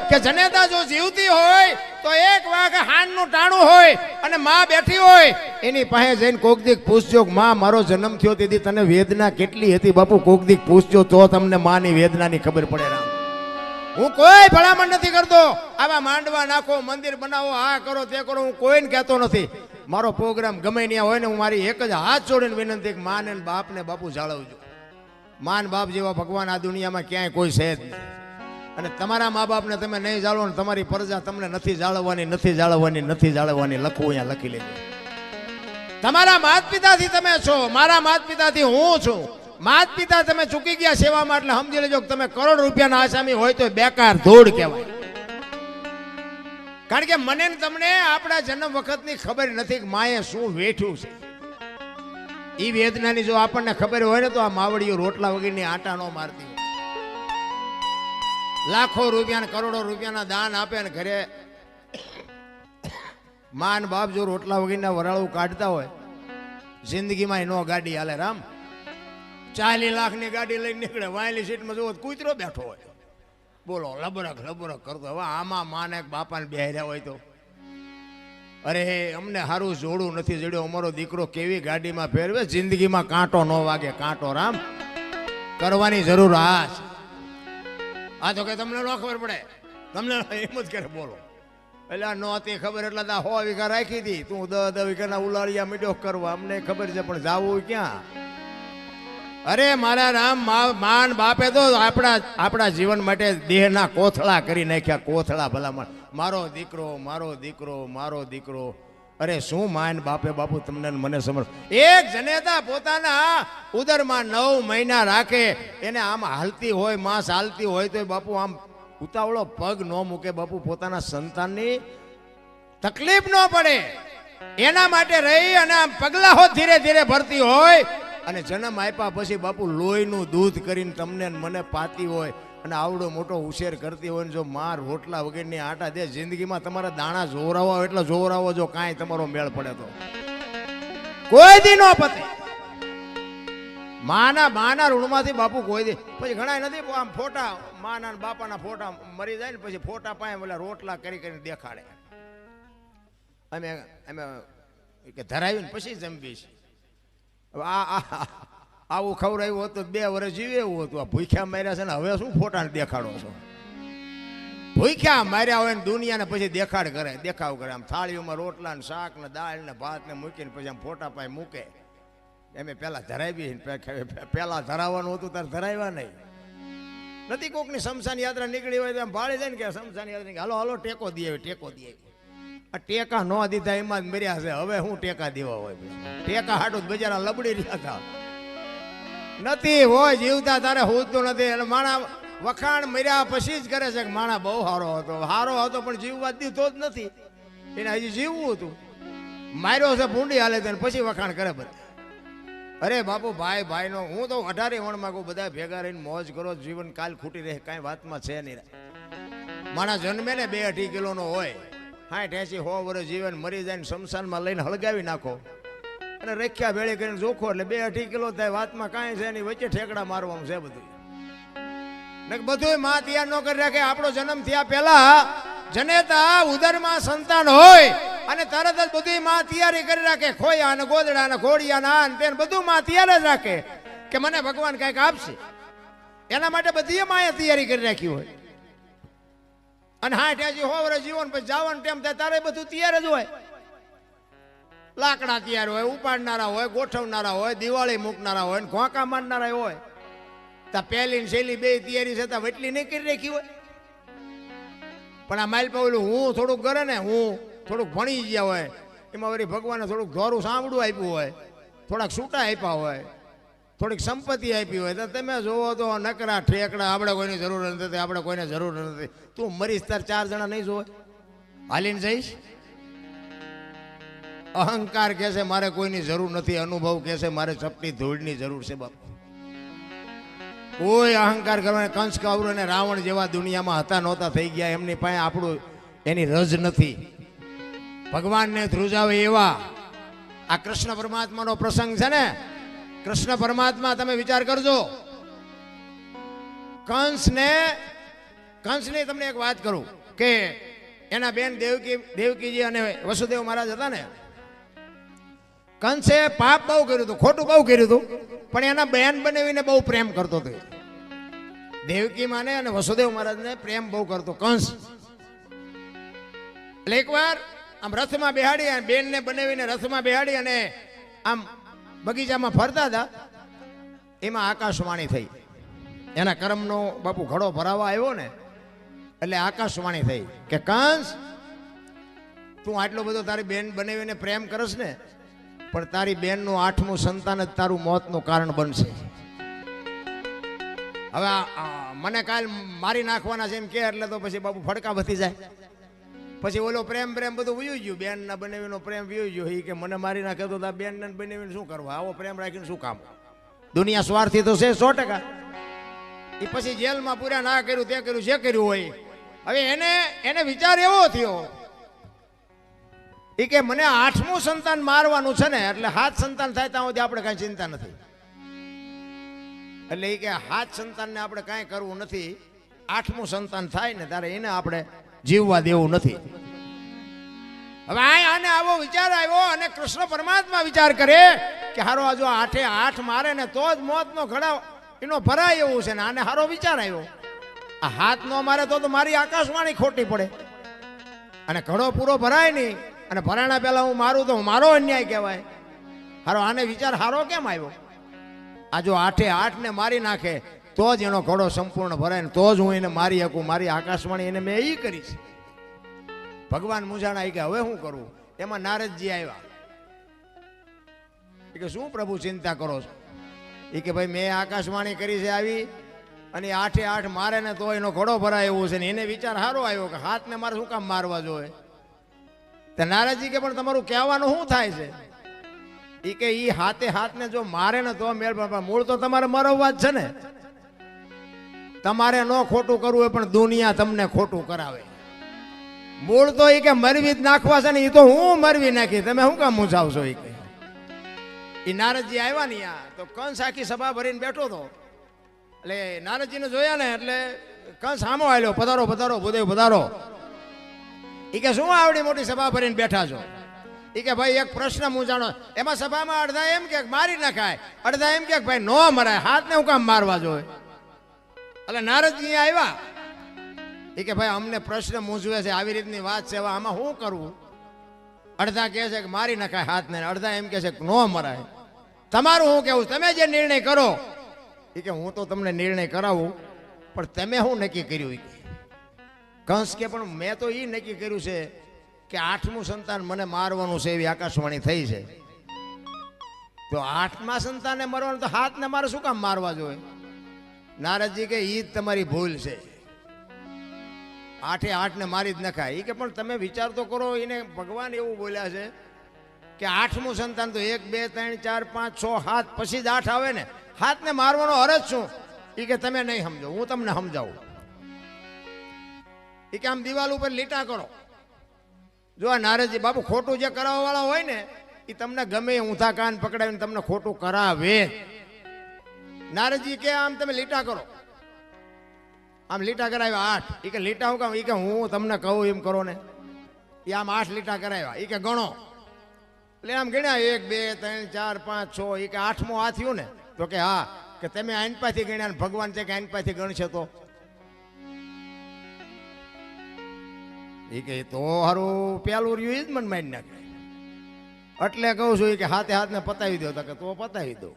કે જનેતા જો જીવતી હોય તો એક વાગે હાનનું ટાણું હોય અને માં બેઠી હોય એની પાસે જઈને કોક દીક પૂછજો કે માં મારો જન્મ થયો તેથી તને વેદના કેટલી હતી બાપુ, કોક દીક પૂછજો તો તમને માની વેદનાની ખબર પડે. રામ, હું કોઈ ભલામણ નથી કરતો, આવા માંડવા નાખો, મંદિર બનાવો, આ કરો તે કરો, હું કોઈને કહેતો નથી. મારો પ્રોગ્રામ ગમે ત્યાં હોય ને હું મારી એક જ હાથ જોડીને વિનંતી કે માને બાપને બાપુ જાળવજો. માન બાપ જેવા ભગવાન આ દુનિયામાં ક્યાંય કોઈ છે જ નહીં. અને તમારા મા બાપને તમે નહીં જાળવો ને તમારી પ્રજા તમને નથી જાળવવાની, નથી જાળવવાની, નથી જાળવવાની, લખવું અહીંયા લખી લેજો. તમારા માત પિતાથી તમે છો, મારા માત પિતાથી હું છું. માત પિતા તમે ચૂકી ગયા સેવામાં એટલે સમજી લેજો કે તમે કરોડ રૂપિયાના આસામી હોય તો બેકાર ધૂળ કહેવાય. કારણ કે મને ને તમને આપણા જન્મ વખતની ખબર નથી કે માએ શું વેઠ્યું છે. એ વેદનાની જો આપણને ખબર હોય ને તો આ માવડીઓ રોટલા વગરની આટા ન મારતી હોય. લાખો રૂપિયા કરોડો રૂપિયાના દાન આપે ને ઘરે માન બાપ જો રોટલા વગરના વરાળું કાઢતા હોય જિંદગીમાં નો ગાડી હાલે. રામ, 40 લાખની ગાડી લઈને નીકળે, વાયલી સીટમાં જોવો કૂતરો બેઠો હોય, બોલો લબરક લબરક કરતો. હવે આમાં માને બાપાને બેહર્યા હોય તો અરે અમને સારું જોડું નથી જડ્યો, અમારો દીકરો કેવી ગાડીમાં ફેરવે, જિંદગીમાં કાંટો ન વાગે, કાંટો. રામ, કરવાની જરૂર આ છે. આ તો કે તમને ન ખબર પડે, તમને એમ જ કરે બોલો. એટલે આ નહોતી ખબર એટલે 100 વીઘા રાખી હતી, તું 10 વીઘાના ઉલાળિયા મીડો કરવા, અમને ખબર છે પણ જાવું ક્યાં. અરે મારા રામ, માન બાપે તો આપણા જીવન માટે દેહના કોથળા કરી નાખ્યા, કોથળા ભલામણ. મારો દીકરો, મારો દીકરો, મારો દીકરો. અરે શું માન બાપે બાપુ તમને મને સમજ. એક જનેતા પોતાના ઉદરમાં 9 મહિના રાખે, એને આમ હાલતી હોય, માં ચાલતી હોય તો બાપુ આમ ઉતાવળો પગ ન મૂકે બાપુ, પોતાના સંતાનની તકલીફ ન પડે એના માટે રહી અને આમ પગલાઓ ધીરે ધીરે ભરતી હોય. અને જન્મ આપ્યા પછી બાપુ લોહીનું દૂધ કરીને તમને મને પાતી હોય અને આવડો મોટો ઉછેર કરતી હોય ને જો માં રોટલા વગરની આટા દે, જિંદગીમાં તમારા દાણા જોરાવો એટલે જોરાવો, જો કાંઈ તમારો મેળ પડે તો કોઈ દી નો પતે. માના ઋણમાંથી બાપુ કોઈ દી. પછી ઘણા નથી આમ ફોટા માના બાપાના ફોટા મરી જાય ને પછી ફોટા પાસે ઓલા રોટલા કરી કરીને દેખાડે, અમે કે ધરાવીને પછી જમવીશ. આવું ખવડાવ્યું હતું 2 વર્ષ જીવે એવું હતું. આ ભૂખ્યા માર્યા છે ને હવે શું ફોટાને દેખાડો છો? ભૂખ્યા માર્યા હોય ને દુનિયાને પછી દેખાવ કરે. આમ થાળીઓમાં રોટલા ને શાક ને દાળ ને ભાત ને મૂકીને પછી આમ ફોટા પાસે મૂકે. એમ પેલા ધરાવી, પેલા ધરાવવાનું હતું તારે ધરાવ્યા નહીં. નથી કોકની શમશાન યાત્રા નીકળી હોય તો આમ ભાળી જાય ને કે શમશાન યાત્રા હાલો હાલો ટેકો દે, ટેકો દે. આ ટેકા ન દીધા એમાં જ મર્યા છે. હવે શું ટેકા દેવા હોય? ટેકા હાટું બજારા લબડી રહ્યા હતા. નથી હોય જીવતા તારે હોતું નથી. એટલે માણા વખાણ મર્યા પછી જ કરે છે કે માણા બહુ સારો હતો પણ જીવવા દીધો જ નથી. એને હજી જીવવું હતું, માર્યો છે ભૂંડી હાલે છે પછી વખાણ કરે બધા. અરે બાપુ ભાઈ નો હું તો 18 વણમાં કહું બધા ભેગા રહીને મોજ કરો, જીવન કાલ ખૂટી રહે કાંઈ વાતમાં છે નહીં. માણા જન્મે ને 2-2.5 કિલોનો હોય, 60-80-100 વર્ષ જીવન મરી જાય ને શમશાનમાં લઈને હળગાવી નાખો અને રખ્યા ભેળી કરીને જોખો એટલે 2-2.5 કિલો થાય, વાતમાં કાંઈ છે નહીં. વચ્ચે ઠેકડા મારવાનું છે બધું. ને બધું માં તૈયાર ન કરી રાખે. આપણો જન્મ થયા પહેલા જનેતા ઉદરમાં સંતાન હોય અને તરત જ બધું માં તૈયારી કરી રાખે. ખોયા અને ગોદડા અને ઘોડિયા ના તેને બધું માં તૈયાર જ રાખે કે મને ભગવાન કંઈક આપશે. એના માટે બધી માએ તૈયારી કરી રાખી હોય. અને 60-80-100 વર્ષ જીવન પછી જવાનું ટાઈમ થાય તારે બધું તૈયાર જ હોય. લાકડા તૈયાર હોય, ઉપાડનારા હોય, ગોઠવનારા હોય, દિવાળી મૂકનારા હોય, ઘોંકા મારનારા હોય. તા પહેલી શૈલી 2 તૈયારી છતાં વટલી નહીં કરી રાખી હોય. પણ આ માઇલ પાવેલું હું થોડુંક કરે ને, હું થોડુંક ભણી ગયા હોય એમાં વળી ભગવાને થોડુંક ધોરું સાંભળું આપ્યું હોય, થોડાક છૂટા આપ્યા હોય, થોડીક સંપત્તિ આપી હોય તો તમે જોવો તો નકરા ઠેકડા. આપણે કોઈની જરૂર નથી, આપણે કોઈને જરૂર નથી. તું મરીશ તાર 4 જણા નહીં જોવે, હાલીને જઈશ. અહંકાર કહે છે મારે કોઈની જરૂર નથી, અનુભવ કહે છે મારે ચપટી ધૂળની જરૂર છે. બાપુ કોઈ અહંકાર કરવાને કંસ કૌરવ અને રાવણ જેવા દુનિયામાં હતા નહોતા થઈ ગયા. એમની પાસે આપણું એની રજ નથી. ભગવાનને ધ્રુજાવે એવા આ કૃષ્ણ પરમાત્માનો પ્રસંગ છે ને. કૃષ્ણ પરમાત્મા તમે વિચાર કરજો, કંસને કંસની તમને એક વાત કરું કે એના બેન દેવકીજી અને વસુદેવ મહારાજ હતા ને, કંસે પાપ બહુ કર્યું હતું, ખોટું બહુ કર્યું હતું, પણ એના બેન બનાવીને બહુ પ્રેમ કરતો હતો. દેવકી માને અને વસુદેવ મહારાજને પ્રેમ બહુ કરતો કંસ. એટલે એકવાર આમ રથમાં બેહાડી અને બેનને બનાવીને રથમાં બેહાડી અને આમ બગીચામાં ફરતા હતા. એમાં આકાશવાણી થઈ. એના કર્મનો બાપુ ઘડો ભરાવા આવ્યો ને એટલે આકાશવાણી થઈ કે કંસ, તું આટલો બધો તારી બેન બનાવીને પ્રેમ કરસ ને, પણ તારી બેનનું 8મું સંતાન જ તારું મોતનું કારણ બનશે. હવે મને કાલ મારી નાખવાના છે એમ કે એટલે તો પછી બાપુ ફડકા વધી જાય. પછી ઓલો પ્રેમ બધું વયું ગયું, બેન ના બનાવીનો પ્રેમ વયું ગયો. એ કે મને મારી નાખે તો બેન ને બનાવીને શું કરવા, આવો પ્રેમ રાખીને શું કામ? દુનિયા સ્વાર્થી તો છે 100%. એ પછી જેલમાં પૂરા ના કર્યું, તે કર્યું, જે કર્યું હોય. હવે એને વિચાર એવો થયો એ કે મને 8મું સંતાન મારવાનું છે ને, એટલે 7 સંતાન થાય ત્યાં સુધી આપણે કાંઈ ચિંતા નથી. એટલે એ કે 7 સંતાનને આપણે કાંઈ કરવું નથી, 8મું સંતાન થાય ને ત્યારે એને આપણે જીવવા દેવું નથી. હવે આને આવો વિચાર આવ્યો અને કૃષ્ણ પરમાત્મા વિચાર કરે કે હારો આ જો 8 મારે ને તો જ મોતનો ઘડા એનો ભરાય એવું છે ને. આને હારો વિચાર આવ્યો, આ હાથ નો મારે તો મારી આકાશવાણી ખોટી પડે અને ઘડો પૂરો ભરાય નહીં, અને ભરાણા પહેલા હું મારું તો મારો અન્યાય કહેવાય. હારો આને વિચાર હારો કેમ આવ્યો? આ જો 8 ને મારી નાખે તો જ એનો ઘડો સંપૂર્ણ ભરાય ને તો જ હું એને મારી શકું. મારી આકાશવાણી એને મેં એ કરીશ. ભગવાન મૂંઝાણા કે હવે શું કરવું? એમાં નારદજી આવ્યા. કે શું પ્રભુ ચિંતા કરો છો? એ કે ભાઈ મેં આકાશવાણી કરી છે આવી, અને 8 મારે ને તો એનો ઘડો ભરાય એવું છે ને. એને વિચાર સારો આવ્યો કે હાથને મારે શું કામ મારવા જોઈએ? તો નારદજી કે પણ તમારું કહેવાનું શું થાય છે? એ કે ઈ હાથને જો મારે ને તો મેળ, મૂળ તો તમારે મરવવા જ છે ને. તમારે ન ખોટું કરવું હોય પણ દુનિયા તમને ખોટું કરાવે. મૂળ તો એ કે મરવી જ નાખવા છે ને, એ તો હું મરવી નાખી, તમે શું કામ મૂંઝાવશો? એ કે એ નારદજી આવ્યા ને તો કંસ આખી સભા ભરીને બેઠો હતો. એટલે નારદજીને જોયા ને એટલે કંસ સામો આવ્યો, પધારો પધારો ભૂદેવ પધારો. એ કે શું આવડી મોટી સભા ભરીને બેઠા છો? એ કે ભાઈ એક પ્રશ્ન મૂંઝાણો. એમાં સભામાં અડધા એમ કે મારી નખાય, અડધા એમ કે ભાઈ નો મરાય, હાથને હું કામ મારવા જોઈએ? એટલે નારદજી આવ્યા. એ કે ભાઈ અમને પ્રશ્ન મૂંઝવે છે, આવી રીતની વાત છે, આમાં શું કરવું? અડધા કહે છે કે મારી નખાય હાથને, અડધા એમ કહે છે કે નો મરાય. તમારું શું કેવું? તમે જે નિર્ણય કરો. એ કે હું તો તમને નિર્ણય કરાવું, પણ તમે શું નક્કી કર્યું? કંસ કે પણ મેં તો એ નક્કી કર્યું છે કે 8મું સંતાન મને મારવાનું છે, એવી આકાશવાણી થઈ છે. તો 8મા સંતાનને મરવાનું તો હાથને મારે શું કામ મારવા જોઈએ? નારદજી કે ઈ જ તમારી ભૂલ છે, 8 ને મારી જ નખાય. એ કે પણ તમે વિચાર તો કરો, એને ભગવાન એવું બોલ્યા છે કે 8મું સંતાન તો 1 2 3 4 5 6 7 પછી જ 8 આવે ને. હાથને મારવાનો અરજ શું? એ કે તમે નહીં સમજો, હું તમને સમજાવું. એ કે આમ દિવાલ ઉપર લીટા કરો. જો આ નારદજી બાપુ ખોટું જે કરાવવા વાળા હોય ને એ તમને ગમે ઊંધા કાન પકડાવીને તમને ખોટું કરાવે. નારદજી કે આમ તમે લીટા કરો. આમ લીટા કરાવ્યા 8. એ કે લીટા હું કામ? એ કે હું તમને કહું એમ કરો ને. એ આમ 8 લીટા કરાવ્યા. એ કે ગણો. એટલે આમ ગણ્યા 1 2 3 4 5 6. એ કે 8મો આ થયું ને? તો કે હા. કે તમે આનપાથી ગણ્યા, ભગવાન છે કે આનપાથી ગણશે તો? એ કે તો હારું પેલું રહ્યું એ જ મને મારી નાખે. એટલે કહું છું કે હાથને પતાવી દો. કે તો પતાવી દો.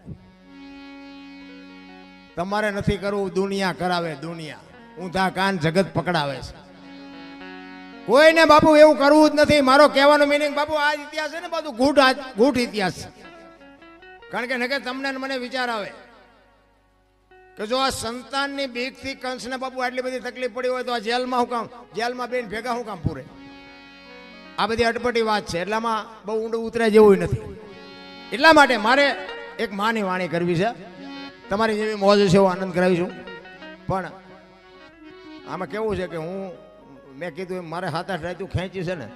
તમારે નથી કરવું, દુનિયા કરાવે. દુનિયા ઊંધા કાન જગત પકડાવે છે. કોઈને બાપુ એવું કરવું જ નથી. મારો કહેવાનો મિનિંગ બાપુ આ ઇતિહાસ છે ને બધું ગૂઢ ઇતિહાસ છે. કારણ કે નકે તમને મને વિચાર આવે કે જો આ સંતાનની બીકથી કંસને બાપુ આટલી બધી તકલીફ પડી હોય તો આ જેલમાં હું કામ? જેલમાં બેન ભેગા હું કામ પૂરે? આ બધી અટપટી વાત છે, એટલામાં બહુ ઊંડું ઉતરે જેવું નથી. એટલા માટે મારે એક માની વાણી કરવી છે. તમારી જેવી મોજ છે એવો આનંદ કરાવીશું. પણ આમાં કેવું છે કે મેં કીધું એમ મારે 7 8 રાતું ખેંચી છે ને,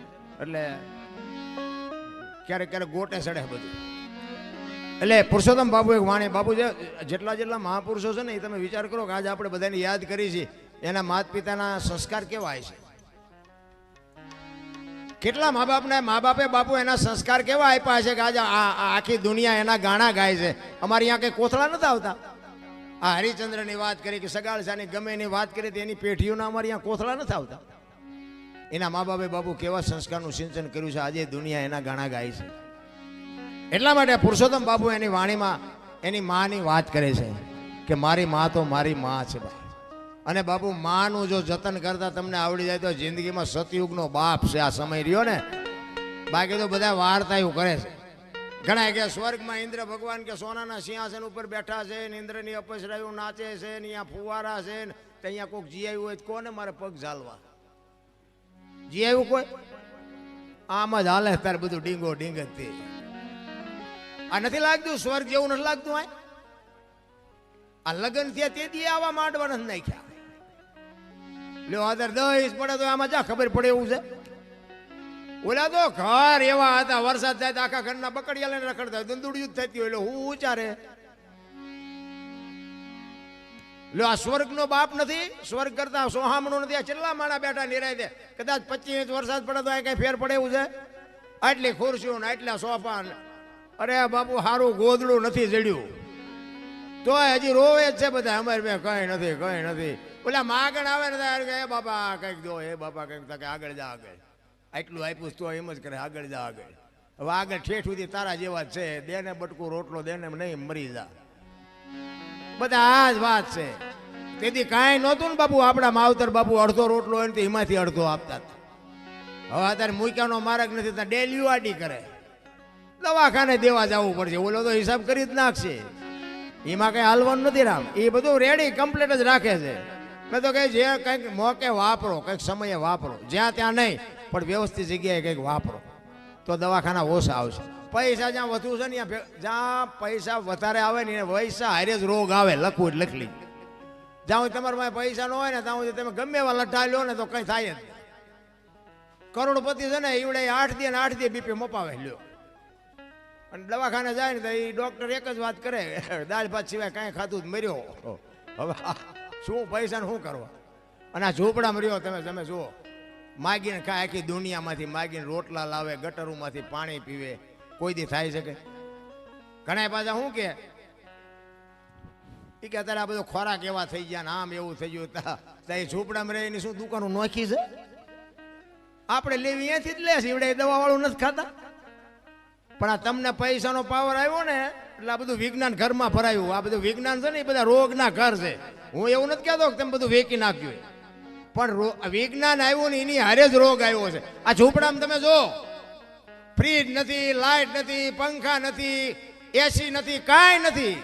એટલે ક્યારેક ગોટે ચડે બધું. એટલે પુરુષોત્તમ બાપુ એક વાણી બાપુ છે. જેટલા મહાપુરુષો છે ને એ તમે વિચાર કરો કે આજે આપણે બધાને યાદ કરી છે એના માતા પિતાના સંસ્કાર કેવા હોય છે? કેટલા મા બાપે બાપુ એના સંસ્કાર કેવા આપ્યા છે કે આજે આખી દુનિયા એના ગાણા ગાય છે. અમારે અહીંયા કઈ કોથળા નથી આવતા. આ હરિચંદ્રની વાત કરી કે સગાળસાની ગમે એની વાત કરી તો એની પેઢીઓના અમારે અહીંયા કોથળા નથી આવતા. એના મા બાપે બાપુ કેવા સંસ્કારનું સિંચન કર્યું છે, આજે દુનિયા એના ગાણા ગાય છે. એટલા માટે પુરુષોત્તમ બાપુ એની વાણીમાં એની માની વાત કરે છે કે મારી મા તો મારી મા છે ભાઈ. અને બાપુ માનું જો જતન કરતા તમને આવડી જાય તો જિંદગીમાં સતયુગનો બાપ છે આ સમય રહ્યો ને. બાકી તો બધા વાર્તાઓ કરે છે. ઘણા કે સ્વર્ગમાં ઇન્દ્ર ભગવાન કે સોનાના સિંહાસન ઉપર બેઠા છે ને ઇન્દ્રની અપસરાયું નાચે છે ને અહીંયા ફુવારા છે ને અહીંયા કોઈક જી આવ્યું હોય તો કોને મારે પગ ઝાલવા? જી આવ્યું કોઈ? આમ જ હાલે તારે બધું ડીંગો ડીંગ જ તે. આ નથી લાગતું સ્વર્ગ જેવું નથી લાગતું? આ લગ્ન થયા તે દી આવા માંડવા નથી નાખ્યા. લ્યો આદર દહીશ પડે તો આમાં જા ખબર પડે એવું છે. ઓલા તો ઘર એવા હતા, વરસાદ થાય તો આખા ઘરના બકડિયા લઈને રખડતા, દંદુડિયું જ થતી હોય એટલે હું ઉચારે. લ્યો આ સ્વર્ગ નો બાપ નથી? સ્વર્ગ કરતા સોહામણું નથી? આ કેટલા માણા બેઠા નિરાય દે. કદાચ 25 ઇંચ વરસાદ પડે તો આ કઈ ફેર પડે એવું છે? આટલી ખુરશીઓ ને આટલા સોફા. અરે બાપુ હારું ગોદડું નથી જડ્યું તો હજી રોવે જ છે બધા. અમારે મેં કઈ નથી કઈ નથી. ઓલા માગણ આવે ને એ બાપા કઈક દો, એ બાપા કઈક આગળ જા આગળ. આટલું આપ્યું તો એમ જ કરે આગળ જા આગળ. હવે આગળ ઠેઠ સુધી તારા જેવા જ છે. દેને બટકું રોટલો દેને નહીં મરી જા. બધા આ જ વાત છે. તેથી કાંઈ નહોતું ને બાપુ. આપણા માવતર બાપુ અડધો રોટલો હોય ને તો એમાંથી અડધો આપતા. હવે અત્યારે મૂક્યાનો માર્ગ નથી તો ડેલી વાડી કરે. દવાખાને દેવા જવું પડશે. ઓલો તો હિસાબ કરી જ નાખશે. એમાં કઈ હાલવાનું નથી રામ. એ બધું રેડી કમ્પ્લીટ જ રાખે છે. મેં તો કહે જે કંઈક મોકે વાપરો, કંઈક સમયે વાપરો. જ્યાં ત્યાં નહીં પણ વ્યવસ્થિત જગ્યાએ કંઈક વાપરો તો દવાખાના ઓછા આવશે. પૈસા જ્યાં વધુ છે ને જ્યાં પૈસા વધારે આવે ને પૈસા હારે જ રોગ આવે. લખવું જ લખલી. જ્યાં તમારા પાસે પૈસા ન હોય ને ત્યાં તમે ગમે એવા લઠ્ઠા લો ને તો કંઈ થાય જ. કરોડપતિ છે ને એવડે 8 દી ને 8 દી બીપી મપાવે લ્યો. અને દવાખાને જાય ને તો એ ડોક્ટર એક જ વાત કરે, દાળ ભાત સિવાય કાંઈ ખાધું જ મર્યો. હવે શું પૈસા શું કરવા? અને આ ઝૂંપડામાં રહ્યો તમે જુઓ. માગીને ખાય, આખી દુનિયામાંથી માગીને રોટલા લાવે, ગટરોમાંથી પાણી પીવે. કોઈ દી થાય શકે? ઘણા પાછા શું કે અત્યારે આ બધો ખોરાક એવા થઈ ગયા ને આમ એવું થઈ ગયું. ત્યાં ઝૂંપડામાં રહે એની શું દુકાનો નોખી છે? આપણે લેવી અહીંયાથી જ લેશે. એવડે દવા વાળું નથી ખાતા. પણ આ તમને પૈસાનો પાવર આવ્યો ને એટલે આ બધું વિજ્ઞાન ઘરમાં ભરાયું. આ બધું વિજ્ઞાન છે ને એ બધા રોગના ઘર છે. હું એવું નથી કહેતો કે તમે બધું વેચી નાખ્યું, પણ વિજ્ઞાન આવ્યું ને એની હારે જ રોગ આવ્યો છે. આ ઝૂંપડામાં તમે જો, ફ્રીજ નથી, લાઇટ નથી, પંખા નથી, એસી નથી, કાંઈ નથી.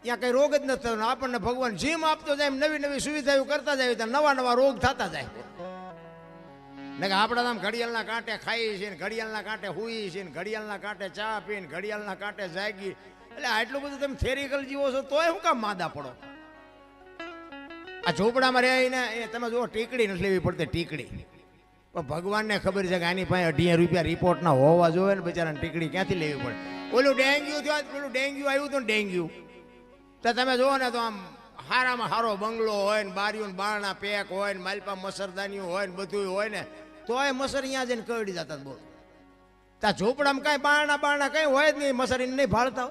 ત્યાં કઈ રોગ જ નથી થતો. આપણને ભગવાન જીમ આપતો જાય, નવી નવી સુવિધાઓ કરતા જાય તો નવા નવા રોગ થતા જાય. ને કે આપણા આમ ઘડિયાળના કાંઠે ખાઈ છે ને ઘડિયાળના કાંઠે હુઈ છે ને ઘડિયાળના કાંઠે ચા પીને ઘડિયાળના કાંઠે જાગી. એટલે આટલું બધું તમે થેરિકલ જીવો છો તોય શું કામ માદા પડો? આ ઝૂંપડામાં રહીને તમે જુઓ ટીકડી નથી લેવી પડતી. ટીકડી પણ ભગવાનને ખબર છે કે આની પાસે 18 રૂપિયા રિપોર્ટના હોવા જોઈએ ને બિચારાને ટીકડી ક્યાંથી લેવી પડે? ઓલું ડેન્ગ્યુ થયું, પેલું ડેન્ગ્યુ આવ્યું હતું ને ડેન્ગ્યુ તો તમે જુઓ ને તો આમ હારામાં હારો બંગલો હોય ને બારીઓ ને બારણા પેક હોય ને માલપા મસરદાનીઓ હોય ને બધું હોય ને તોય મસર અહીંયા જઈને કરડી જતા. બોલો ત્યાં ઝૂંપડામાં કાંઈ બારણા કઈ હોય જ નહીં. મસરીને નહીં ભાળતા.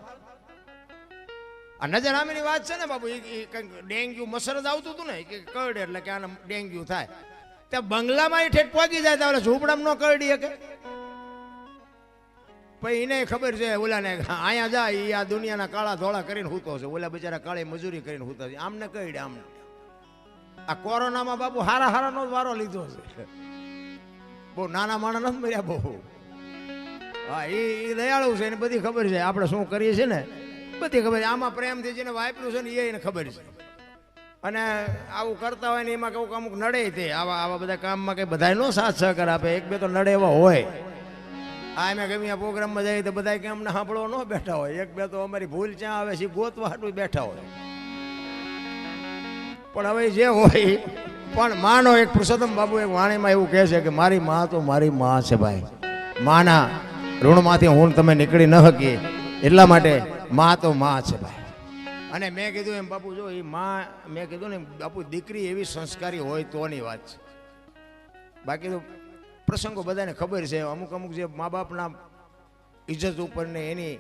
આ નજરામીની વાત છે ને બાપુ. એ કંઈક ડેન્ગ્યુ મસર જ આવતું હતું ને કે કરડે એટલે કે આને ડેન્ગ્યુ થાય. ત્યાં બંગલામાં એ ઠેઠ પહોંચી જાય તો ઝૂંપડામાં ન કરડી શકે. પછી એને ખબર છે ઓલાને અહીંયા જાય એ આ દુનિયાના કાળા ધોળા કરીને હૂતો છે. ઓલા બિચારા કાળી મજૂરી કરીને હૂતા છે. આમને કઈ આમને આ કોરોનામાં બાપુ હારાનો જ વારો લીધો છે. બહુ નાના માણસ નથી મર્યા બહુ. હા એ દયાળુ છે એને બધી ખબર છે આપણે શું કરીએ છીએ ને બધી ખબર છે. આમાં પ્રેમથી જેને વાપર્યું છે ને એને ખબર છે. અને આવું કરતા હોય ને એમાં કહું અમુક નડે તે આવા બધા કામમાં કઈ બધા નો સાથ સહકાર આપે. એક બે તો નડે એવા હોય. આ અમે ગમે પ્રોગ્રામમાં જઈએ તો બધા કે અમને સાંભળવા ન બેઠા હોય. એક બે તો અમારી ભૂલ ક્યાં આવે છે ગોતવા હાટું બેઠા હોય. પણ હવે જે હોય પણ માનો એક પુરુષોત્તમ બાબુ એક વાણીમાં એવું કહે છે કે મારી મા તો મારી મા છે ભાઈ. માના ઋણમાંથી હું તમે નીકળી ન શકીએ એટલા માટે મા તો મા છે ભાઈ. અને મેં કીધું એમ બાપુ જો એ માં મેં કીધું ને બાપુ દીકરી એવી સંસ્કારી હોય તોની વાત છે, બાકી તો પ્રસંગો બધાને ખબર છે. અમુક અમુક જે મા બાપના ઇજ્જત ઉપર ને એની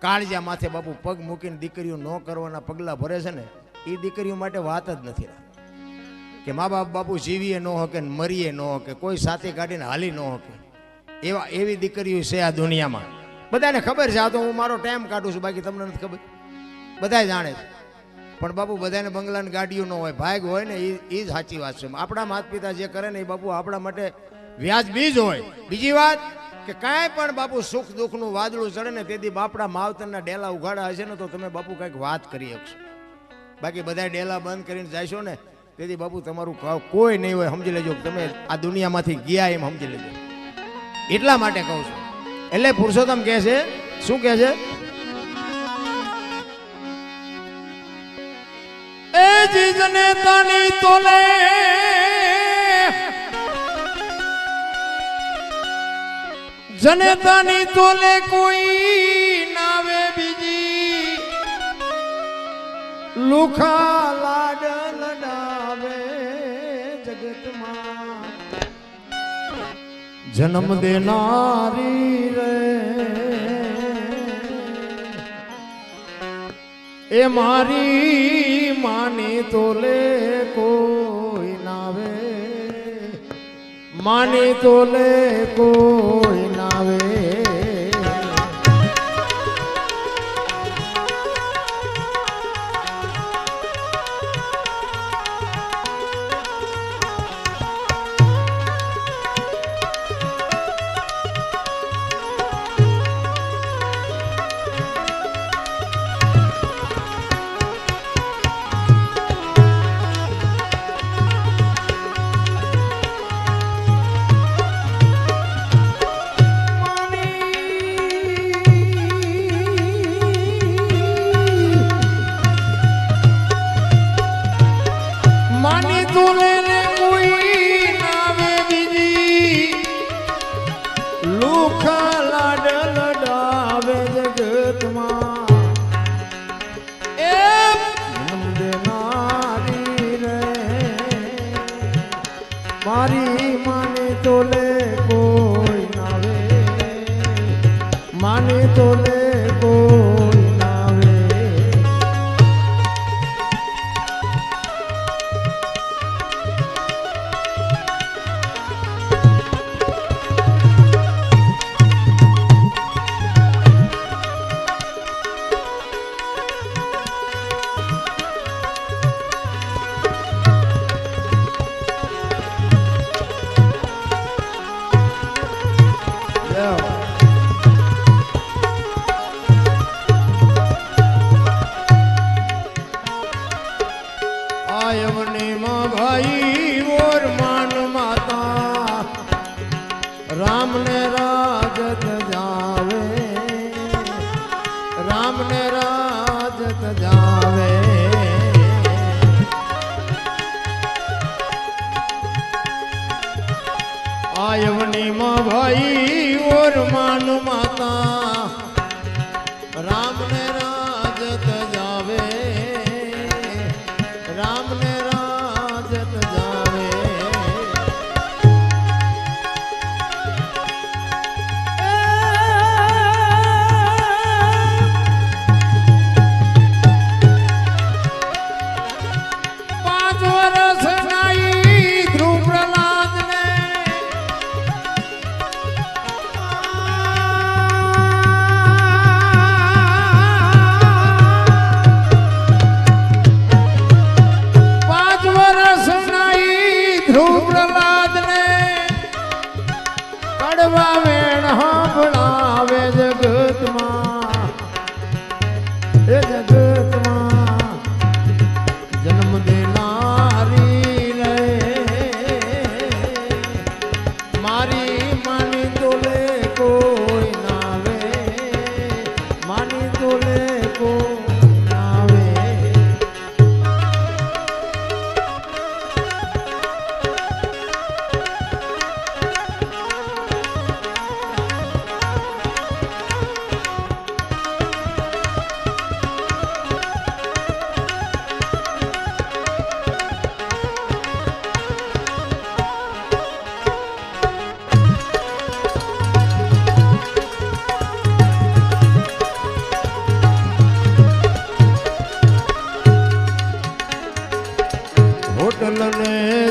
કાળજા માથે બાપુ પગ મૂકીને દીકરીઓ ન કરવાના પગલાં ભરે છે ને, એ દીકરીઓ માટે વાત જ નથી. કે મા બાપ બાપુ જીવીએ ન હોકે ને મરીએ ન હોકે, કોઈ સાથે કાઢીને હાલી ન હોકે, એવી દીકરીઓ છે આ દુનિયામાં. બધાને ખબર છે. આ તો હું મારો ટાઈમ કાઢું છું, બાકી તમને નથી ખબર, બધા જાણે છે. પણ બાપુ બધાને બંગલાની ગાડીઓ ન હોય, ભાગ હોય ને એ જ સાચી વાત છે. આપણા માતા પિતા જે કરે ને એ બાપુ આપણા માટે વ્યાજબી જ હોય. બીજી વાત કે કાંઈ પણ બાપુ સુખ દુઃખનું વાદળું ચડે ને તેથી બાપડા માવતરના ડેલા ઉઘાડા હશે ને તો તમે બાપુ કંઈક વાત કરી શકશો. બાકી બધા ડેલા બંધ કરીને જશો ને તેથી બાપુ તમારું કોઈ નહીં હોય. સમજી લેજો તમે આ દુનિયામાંથી ગયા એમ સમજી લેજો. એટલા માટે કહું છું. એટલે પુરુષોત્તમ કહે છે, શું કહે છે? એ જીજને તાની તોલે જનેતાની તોલે કોઈ નાવે બીજી, લુખા લાડ લડાવે જગતમાં, જન્મ દેનારી રે એ મારી માની તોલે કોઈ નાવે, માની તોલે કોઈ નાવે. મારી માને તોલે કોઈ નાવે, માને તોલે કોઈ નાવે. राम ने राजत जावे, राम ने राजत जावे. आयवनी माँ भाई और मानु माता, राम ने राजत जावे, राम ने राजत जावे.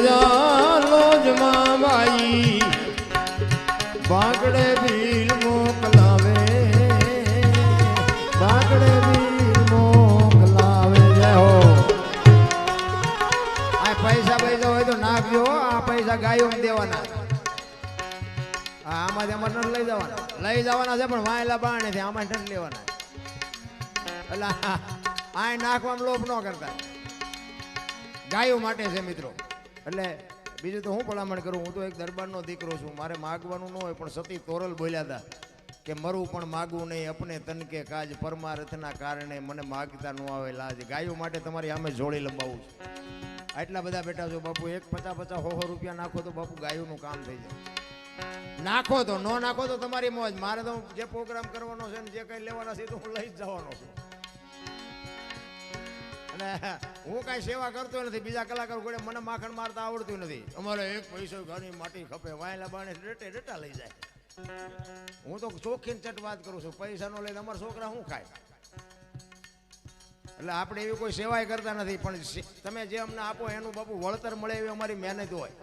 જાલો જમા બાઈ બાગડે ભીલ મોકલાવે બાગડે ભીલ મોકલાવે જય હો આ પૈસા હોય તો નાખજો આ પૈસા ગાયો દેવાના આમાંથી અમારે નથી લઈ જવાના છે પણ વાયેલા બાણે છે આમાં નથી લેવાના એટલે આ નાખવામાં લોભ ન કરતા ગાયો માટે છે મિત્રો એટલે બીજું તો હું ભલામણ કરું હું તો એક દરબારનો દીકરો છું મારે માગવાનું ન હોય પણ સતી તોરલ બોલ્યા હતા કે મરું પણ માગવું નહીં અપને તનકે કાજ પરમાર્થના કારણે મને માગતા ન આવે લાજ ગાયો માટે તમારી સામે જોડી લંબાવું છું આટલા બધા બેઠા છો બાપુ એક 50-50 રૂપિયા નાખો તો બાપુ ગાયોનું કામ થઈ જાય નાખો તો ન નાખો તો તમારી મોજ મારે તો જે પ્રોગ્રામ કરવાનો છે ને જે કઈ લેવાના છે તો હું લઈ જ જવાનો છું અને હું કઈ સેવા કરતો નથી બીજા કલાકાર જોડે મને માખણ મારતા આવડતું નથી અમારે એક પૈસો ઘણી માટી ખપે વાયેલા બાણે ડેટા લઈ જાય હું તો ચોખ્ખી ચટ વાત કરું છું પૈસા નો લઈને અમારા છોકરા શું ખાય એટલે આપણે એવી કોઈ સેવાય કરતા નથી પણ તમે જે અમને આપો એનું બાપુ વળતર મળે એવી અમારી મહેનત હોય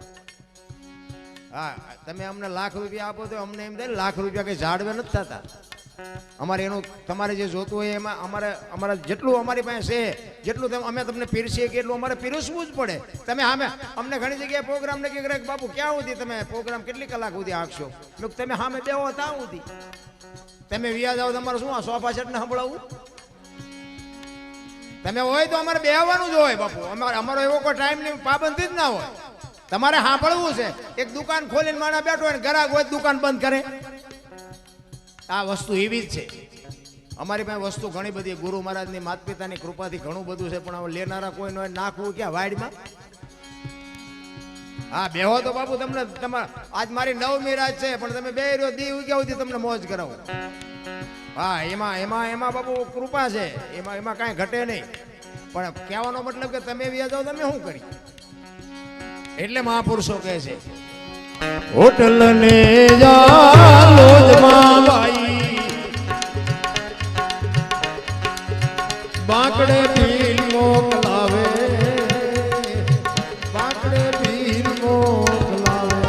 હા તમે અમને લાખ રૂપિયા આપો તો અમને એમ થાય લાખ રૂપિયા કઈ ઝાડવે નથી થતા અમારે એનું તમારે જે જોતું હોય એમાં અમારે જેટલું અમારી પાસે છે જેટલું અમે તમને પીરસીએ કે એટલું અમારે પીરસવું જ પડે તમે સામે અમને ઘણી જગ્યાએ પ્રોગ્રામ નક્કી કરે કે બાપુ ક્યાં સુધી તમે પ્રોગ્રામ કેટલી કલાક સુધી આંકશો તમે સામે દેવો ત્યાં સુધી તમે વ્યાજ આવો તમારે શું આ સોફા સેટ ને સંભળાવું તમે હોય તો અમારે બેહવાનું જ હોય બાપુ અમારો એવો કોઈ ટાઈમની પાબંદી જ ના હોય તમારે સાંભળવું છે એક દુકાન ખોલીને માણા બેઠો હોય ગ્રાહક હોય દુકાન બંધ કરે આ વસ્તુ એવી જ છે અમારી પાસે વસ્તુ ઘણી બધી ગુરુ મહારાજની માતા પિતાની કૃપાથી ઘણું બધું છે પણ લેનારા કોઈ નો નાખવું ક્યાં વાડમાં હા બેહો તો બાપુ તમને આજ મારી 9મી રાત છે પણ તમે બે રહ્યો દી ઉગ્યા સુધી તમને મોજ કરાવો હા એમાં બાપુ કૃપા છે એમાં કાંઈ ઘટે નહીં પણ કહેવાનો મતલબ કે તમે વ્યા જાઓ તમે શું કરી એટલે મહાપુરુષો કહે છે હોટલ ને જાલો જમા બાઈ બાકડે ભીલ મોકલાવે બાકડે ભીલ મોકલાવે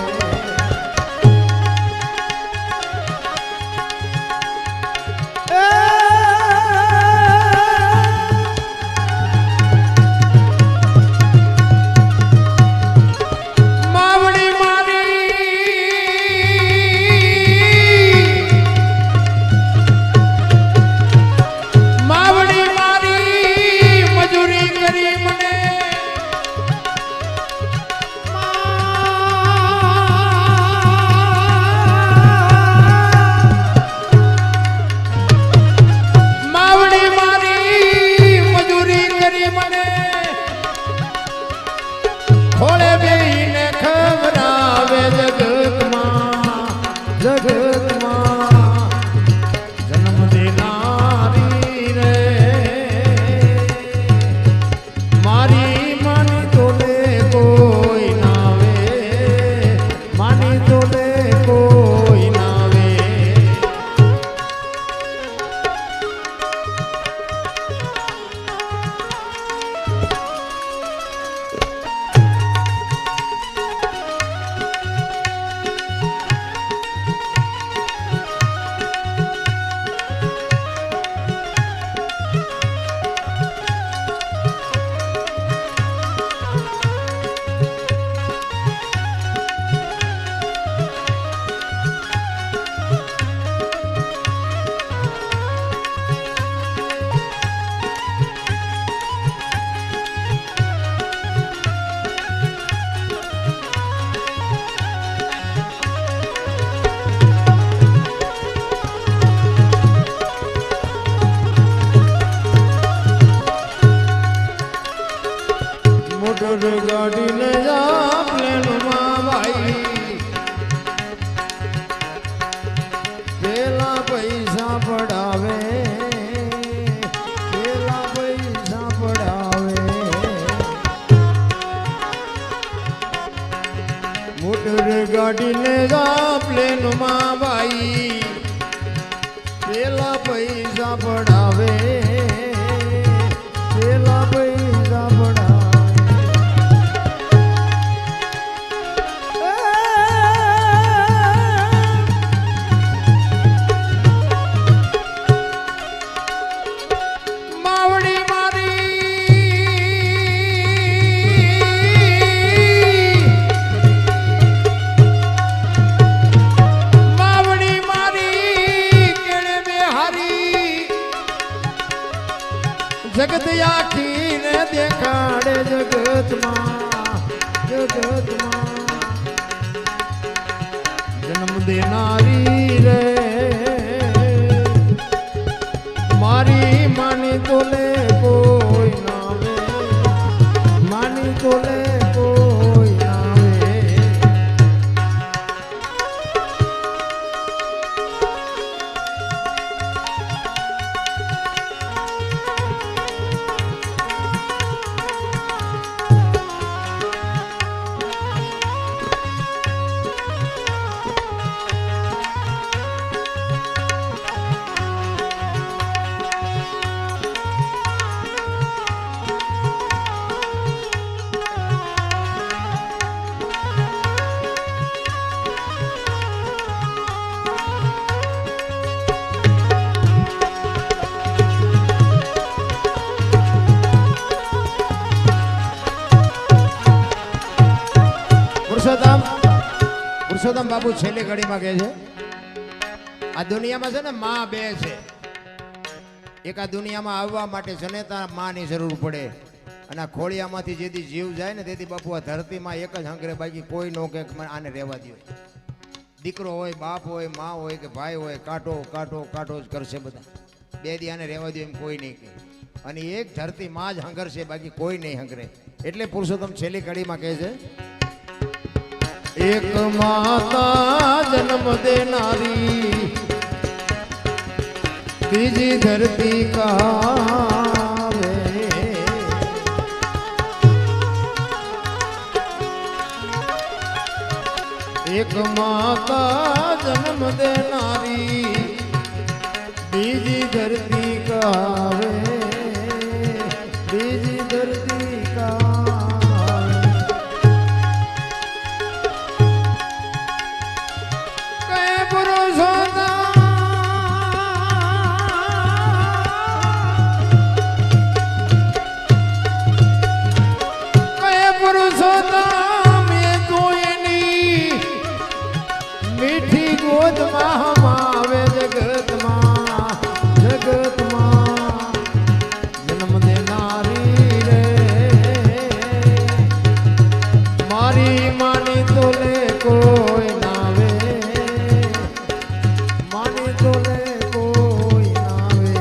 ગાડીને જા પ્લેનમાં ભાઈ પેલા પૈસા પડાવે મોટર ગાડીને જા પ્લેનમાં ભાઈ પેલા પૈસા પડાવે પેલા પૈસા પડાવે દેનારી રે મારી માની તોલે કોઈ નાવે માની તોલે કોઈ નાવે પુરુષોત્તમ બાબુ છેલ્લી ઘડીમાં કહે છે આ દુનિયામાં છે ને માં બે છે. એક આ દુનિયામાં આવવા માટે જનેતા માની જરૂર પડે અને આ ખોળિયામાંથી જેથી જીવ જાય ને તેથી બાપુ આ ધરતીમાં એક જ હંકરે, બાકી કોઈ નો કે આને રહેવા દો. દીકરો હોય, બાપ હોય, માં હોય કે ભાઈ હોય, કાંટો કાંટો કાંટો જ કરશે બધા. બે દી આને રહેવા દો એમ કોઈ નહીં કહે. અને એક ધરતી માં જ હંગરશે, બાકી કોઈ નહીં હંગરે. એટલે પુરુષોત્તમ છેલ્લી કડીમાં કહે છે એક માતા જન્મ દેનારી બીજી ધરતી કહાવે એક માતા જન્મ દેનારી બીજી ધરતી કહાવે બીજી ધરતી કહાવે મીઠી ગોદમાં આવે જગતમાં જગતમાં જન્મ દેનારી રે મારી માની તોલે કોઈ નાવે માની તોલે કોઈ નાવે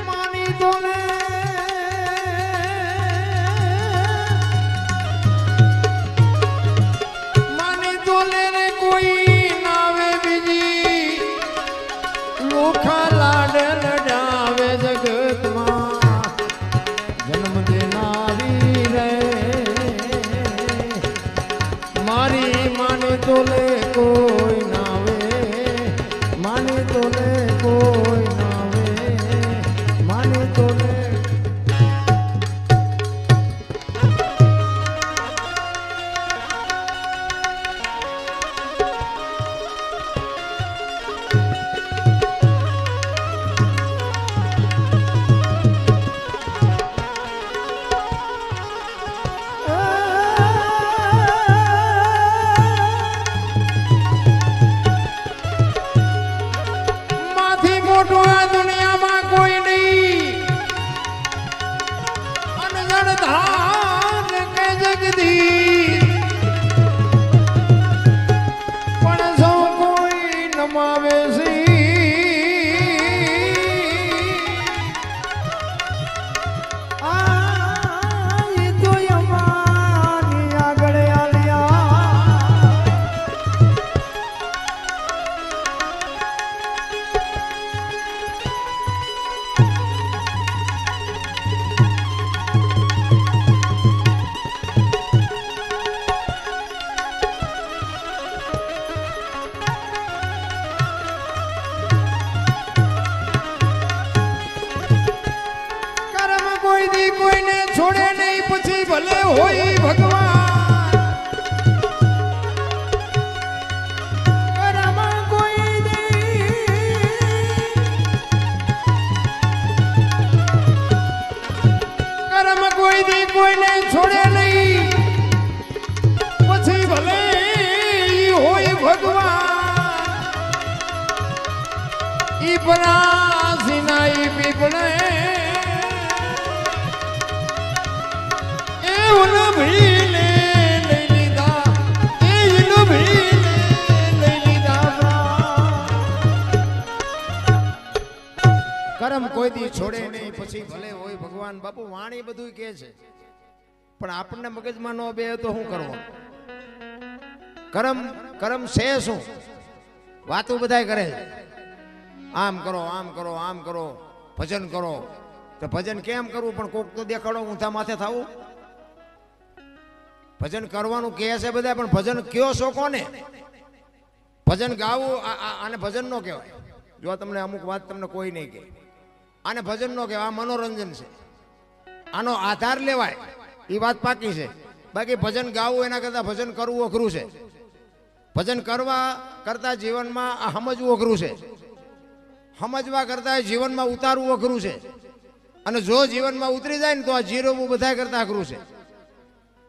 માની તોલે રે કોઈ નાવે બીજી લોખા લાડ લડાવે જગતમાં જન્મ દેનારી રે મારી માની તોલે કોઈ નાવે માની તોલે કોઈ નાવે માની તોલે દુનિયામાં કોઈ નહીં અનગણધાર કે જગદીશ પણ સૌ કોઈ નમાવે છે આ તો અમારી આગળ આલ્યા કોઈને છોડે નહીં પછી ભલે હોય ભગવાન કરમ કોઈ દી કોઈને છોડે નહીં પછી ભલે ઈ હોય ભગવાન ઈ પરાસીના ઈ પીપળે એ ઉન ભીલે લઈ લીધા એ ઉન ભીલે લઈ લીધા કરમ કોઈ દી છોડે નહીં પછી ભલે હોય ભગવાન. બાપુ વાણી બધું કહે છે પણ આપણને મગજમાં ન બે તો શું કરવું? કરમ કરમ છે શું? વાતો બધાય કરે છે, આમ કરો આમ કરો આમ કરો, ભજન કરો. તો ભજન કેમ કરવું? પણ કોક તો દેખાડો ઊંધા માથે થવું. ભજન કરવાનું કહે છે બધા, પણ ભજન કયો છો કોને? ભજન ગાવું આને ભજન નો કહેવાય. જો તમને અમુક વાત તમને કોઈ નહીં કહે, આને ભજન નો કહેવાય, આ મનોરંજન છે. આનો આધાર લેવાય એ વાત પાકી છે. બાકી ભજન ગાવું એના કરતા ભજન કરવું અઘરું છે. ભજન કરવા કરતા જીવનમાં આ સમજવું અઘરું છે. સમજવા કરતા જીવનમાં ઉતારવું અઘરું છે. અને જો જીવનમાં ઉતરી જાય ને તો આ જીરવવું બધા કરતા અઘરું છે.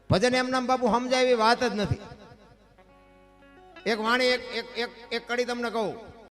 ભજન એમ નામ બાપુ સમજાય એવી વાત જ નથી. એક વાણી એક કડી તમને કહું.